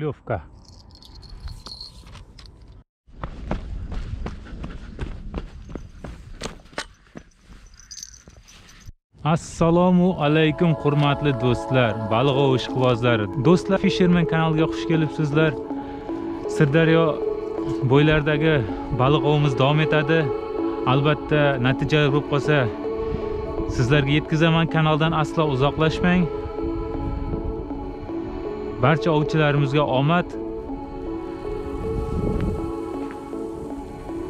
Поклевка. Assalomu alaykum hurmatli do'stlar, baliq ov ishqibozlari. Do'stlar, Fisherman kanaliga xush kelibsizlar. Sirdaryo bo'ylaridagi baliq ovimiz davom etadi. Albatta, natija bo'lib qolsa sizlarga yetkazaman. Kanaldan aslo uzoqlashmang. Barcha ovchilarimizga omad.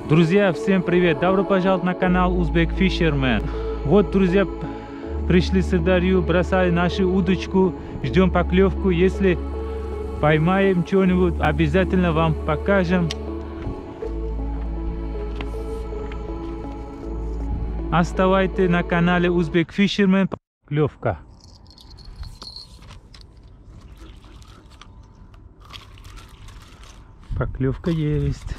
Друзья, всем привет! Добро пожаловать на канал Uzbek Fisherman. Вот, друзья, пришли в Сырдарью, бросали нашу удочку, ждем поклевку. Если поймаем что-нибудь, обязательно вам покажем. Оставайтесь на канале Uzbek Fisherman. Поклевка. Поклевка есть.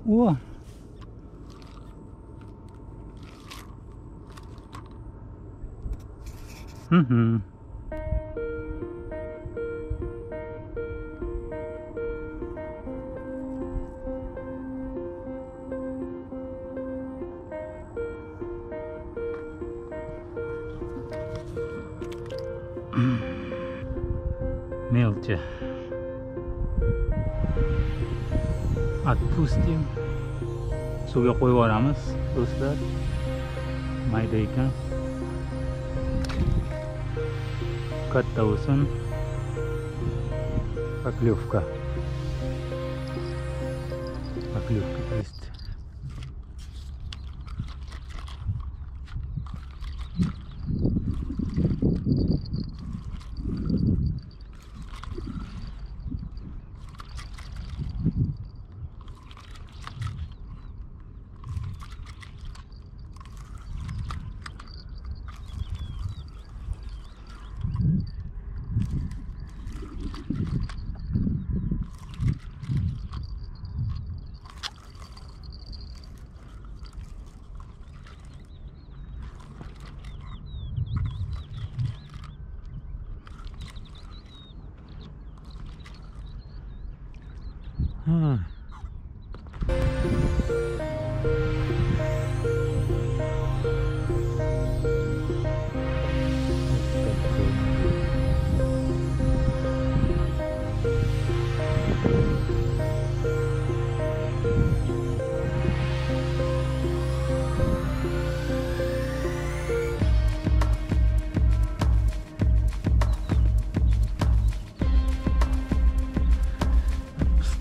О! Угу. Мелче. Отпустим. Suvga qo'yib yuboramiz do'stlar. Mayda ekan. Katta bo'lsin. Поклевка. Поклевка есть.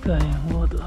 Пускаем воду.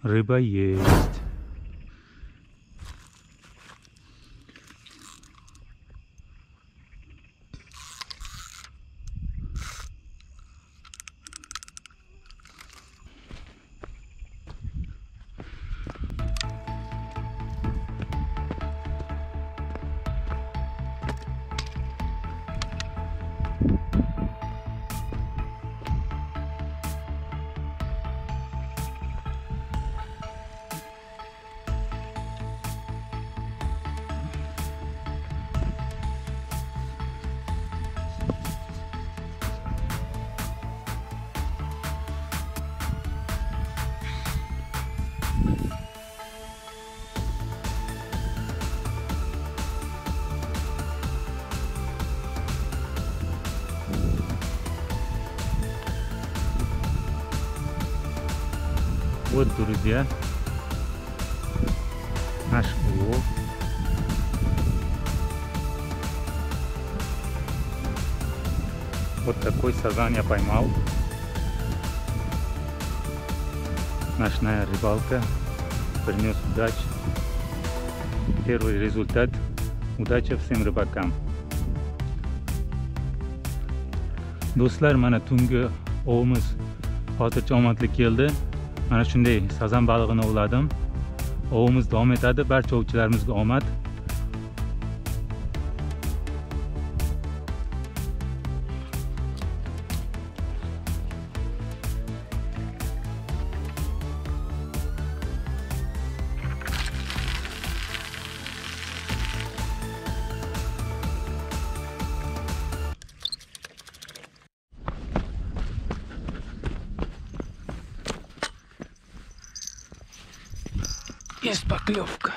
Рыба есть. Вот, друзья, наш улов. Вот такой сазан я поймал. Ночная рыбалка принес удачу. Первый результат. Удача всем рыбакам. Do'stlar, mana tungi ovimiz hozircha omadli keldi. Mana shunday sazan balig'ini ovladim. Ovimiz davom etadi. Barcha ovchilarimizga omad. Есть поклевка.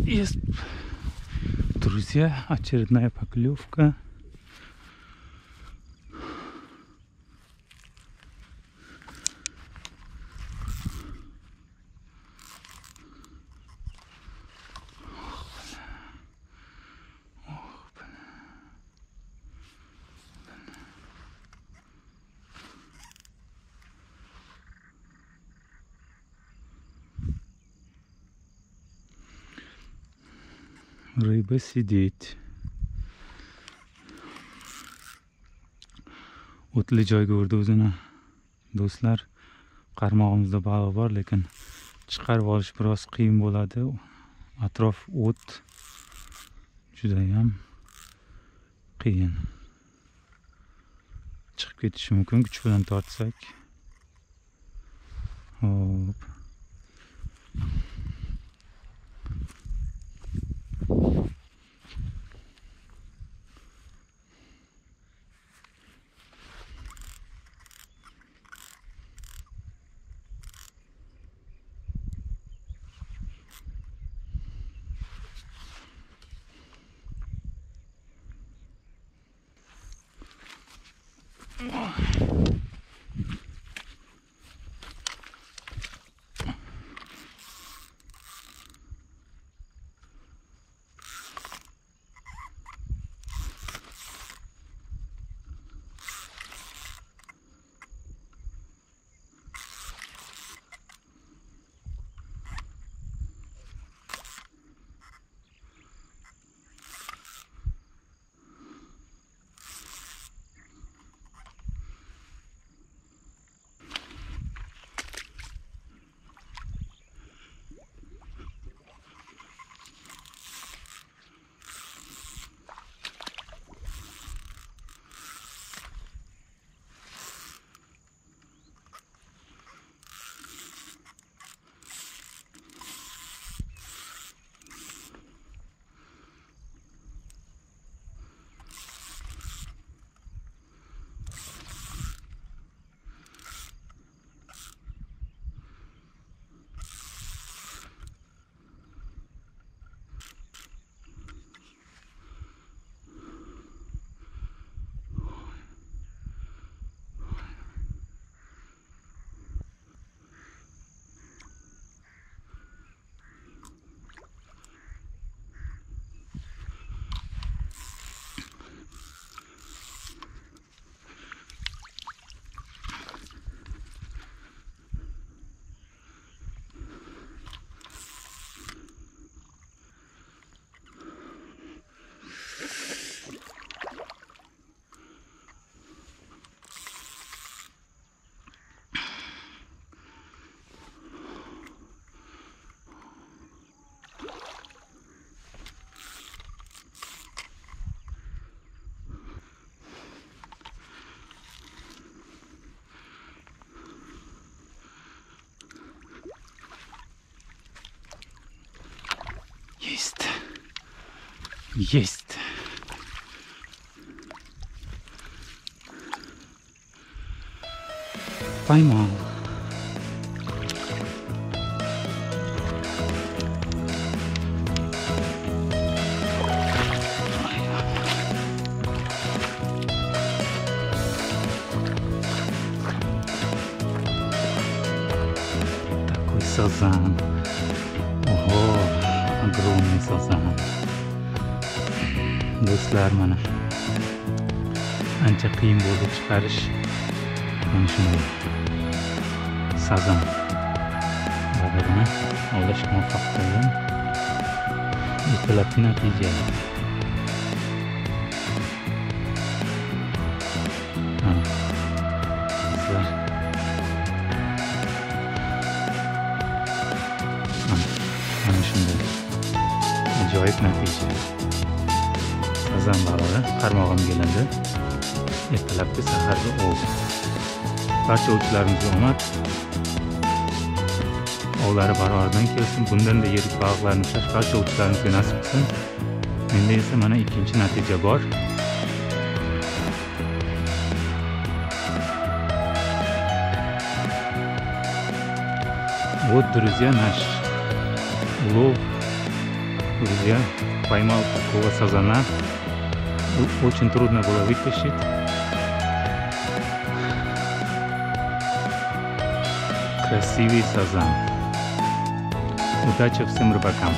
Есть, друзья, очередная поклевка. Рыба сидеть. O'tli joyga urdi o'zini. Do'stlar, qarmog'imizda balig' bor, lekin chiqarib olish biroz qiyin bo'ladi. Atrof o't. Juda ham qiyin. Chiqib ketishi mumkin kuch bilan tortsak. Hop. Есть. Есть. Поймал. Такой сазан. Ого, огромный сазан. Do'stlar, mana ancha qiyin bo'ldi chiqarish. Mana shunday sazan balig'ini ovlashga muvaffaq bo'ldim. Ertalabki natija. Sizlar mana shunday ajoyib natija. Sazan balig'i qarmog'imga ilindi. Ertalabki saharga ov. Barcha ovchilarimizga omad. Ovlari baroridan kelsin. Bundan-da yirik baliqlarni ushlash barcha ovchilarimizga nasib qilsin. Menda esa mana ikkinchi natija bor. Вот, друзья, наш улов. Друзья, поймал такого сазана. Очень трудно было вытащить. Красивый сазан. Удачи всем рыбакам.